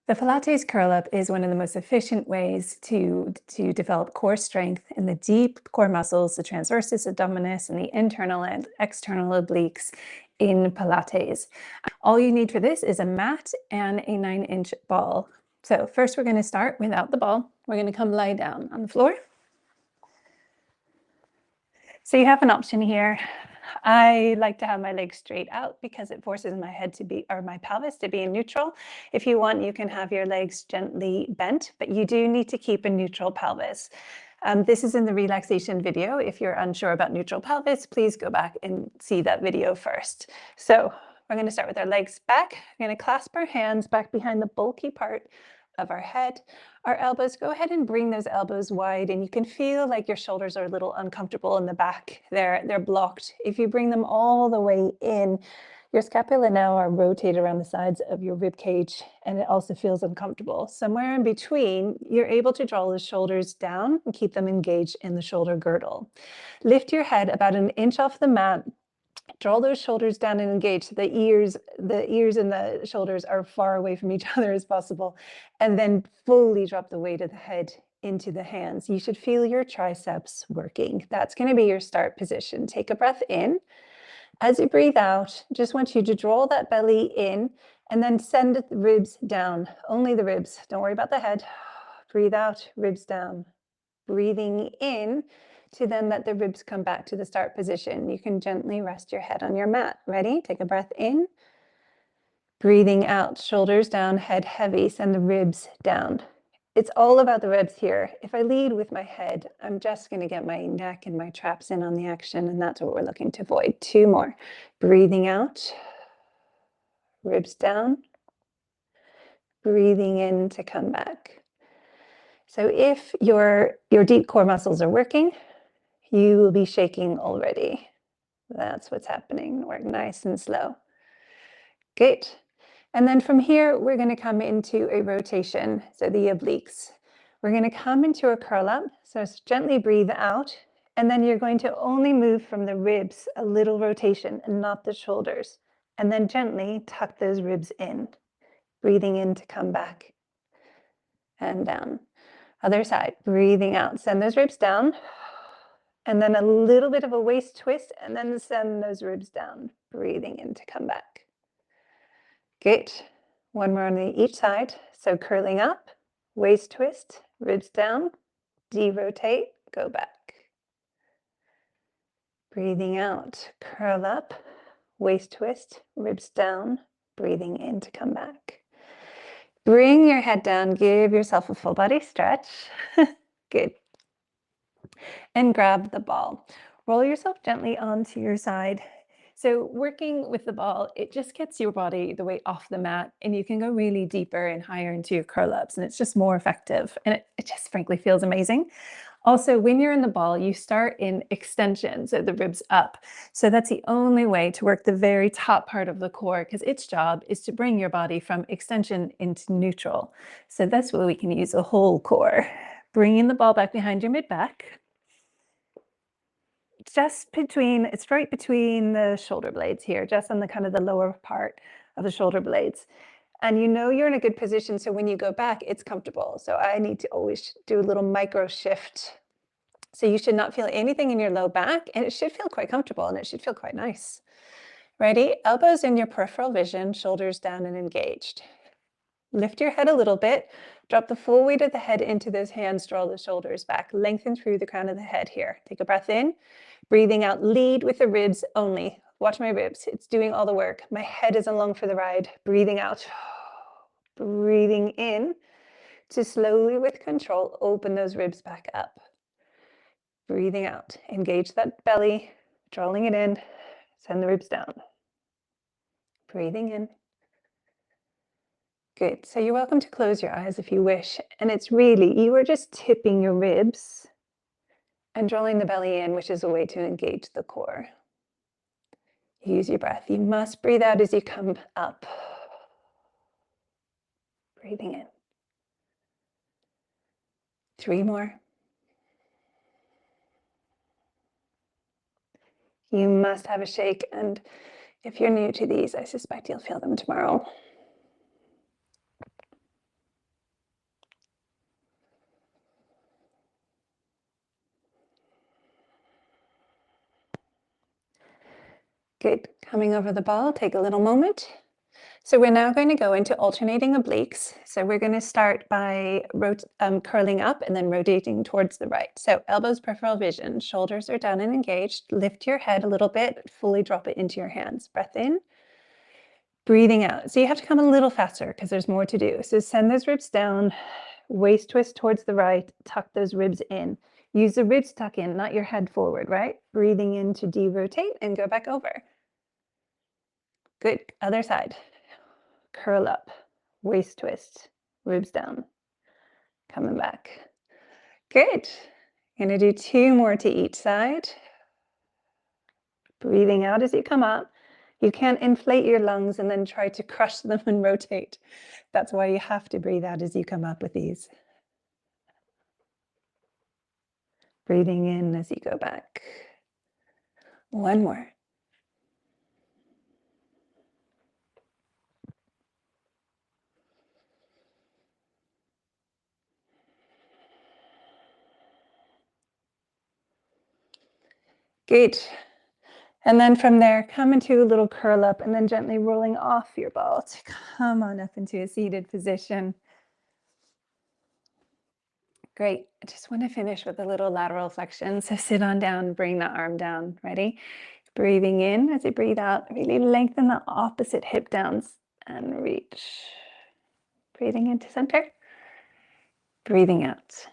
The Pilates Curl Up is one of the most efficient ways to develop core strength in the deep core muscles, the transversus abdominis, and the internal and external obliques in Pilates. All you need for this is a mat and a 9-inch ball. So first we're going to start without the ball. We're going to come lie down on the floor. So you have an option here. I like to have my legs straight out because it forces my head to be, or my pelvis to be in neutral. If you want, you can have your legs gently bent, but you do need to keep a neutral pelvis. This is in the relaxation video. If you're unsure about neutral pelvis, please go back and see that video first. So we're going to start with our legs back. We're going to clasp our hands back behind the bulky part of our head. Our elbows, go ahead and bring those elbows wide, and you can feel like your shoulders are a little uncomfortable in the back. They're blocked. If you bring them all the way in, your scapula now are rotated around the sides of your rib cage, and it also feels uncomfortable. Somewhere in between, you're able to draw the shoulders down and keep them engaged in the shoulder girdle. Lift your head about 1 inch off the mat. Draw those shoulders down and engage. The ears and the shoulders are far away from each other as possible. And then fully drop the weight of the head into the hands. You should feel your triceps working. That's going to be your start position. Take a breath in. As you breathe out, just want you to draw that belly in and then send the ribs down. Only the ribs. Don't worry about the head. Breathe out, ribs down. Breathing in to then let the ribs come back to the start position. You can gently rest your head on your mat. Ready? Take a breath in. Breathing out, shoulders down, head heavy, send the ribs down. It's all about the ribs here. If I lead with my head, I'm just going to get my neck and my traps in on the action, and that's what we're looking to avoid. 2 more. Breathing out, ribs down. Breathing in to come back. So if your deep core muscles are working, you will be shaking already. That's what's happening. Work nice and slow. Good. And then from here, we're going to come into a rotation. So the obliques. We're going to come into a curl up. So gently breathe out. And then you're going to only move from the ribs, a little rotation, and not the shoulders. And then gently tuck those ribs in. Breathing in to come back. And down. Other side. Breathing out. Send those ribs down. And then a little bit of a waist twist, and then send those ribs down. Breathing in to come back. Good. One more on each side. So curling up, waist twist, ribs down, derotate, go back. Breathing out, curl up, waist twist, ribs down, breathing in to come back. Bring your head down, give yourself a full body stretch. Good. And grab the ball. Roll yourself gently onto your side. So working with the ball, it just gets your body the weight off the mat, and you can go really deeper and higher into your curl ups, and it's just more effective, and it just frankly feels amazing. Also, when you're in the ball, you start in extension, so the ribs up. So that's the only way to work the very top part of the core, because its job is to bring your body from extension into neutral. So that's where we can use the whole core. Bringing the ball back behind your mid-back. It's right between the shoulder blades here, just on the kind of the lower part of the shoulder blades. And you know you're in a good position, so when you go back, it's comfortable. So I need to always do a little micro shift. So you should not feel anything in your low back, and it should feel quite comfortable, and it should feel quite nice. Ready? Elbows in your peripheral vision, shoulders down and engaged. Lift your head a little bit, drop the full weight of the head into those hands, draw the shoulders back, lengthen through the crown of the head here. Take a breath in, breathing out, lead with the ribs only. Watch my ribs, it's doing all the work. My head is along for the ride, breathing out, breathing in to slowly with control, open those ribs back up. Breathing out, engage that belly, drawing it in, send the ribs down. Breathing in. Good. So you're welcome to close your eyes if you wish. And it's really, you are just tipping your ribs and drawing the belly in, which is a way to engage the core. Use your breath. You must breathe out as you come up. Breathing in. 3 more. You must have a shake. And if you're new to these, I suspect you'll feel them tomorrow. Good. Coming over the ball, take a little moment. So we're now going to go into alternating obliques. So we're going to start by curling up and then rotating towards the right. So elbows, peripheral vision, shoulders are down and engaged. Lift your head a little bit, fully drop it into your hands. Breath in, breathing out. So you have to come a little faster because there's more to do. So send those ribs down, waist twist towards the right, tuck those ribs in. Use the ribs tuck in, not your head forward, right? Breathing in to de-rotate and go back over. Good. Other side. Curl up, waist twist, ribs down, coming back. Good. Gonna do 2 more to each side. Breathing out as you come up. You can't inflate your lungs and then try to crush them and rotate. That's why you have to breathe out as you come up with these. Breathing in as you go back. 1 more. Good. And then from there, come into a little curl up and then gently rolling off your ball to come on up into a seated position. Great. I just want to finish with a little lateral flexion. So sit on down, bring the arm down. Ready? Breathing in as you breathe out, really lengthen the opposite hip down and reach. Breathing into center. Breathing out.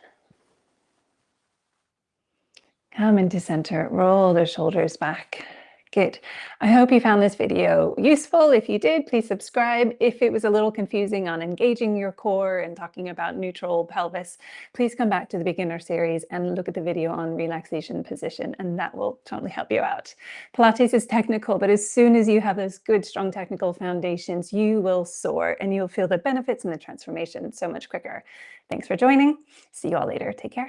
Come into center, roll the shoulders back. Good. I hope you found this video useful. If you did, please subscribe. If it was a little confusing on engaging your core and talking about neutral pelvis, please come back to the beginner series and look at the video on relaxation position, and that will totally help you out. Pilates is technical, but as soon as you have those good, strong technical foundations, you will soar and you'll feel the benefits and the transformation so much quicker. Thanks for joining. See you all later. Take care.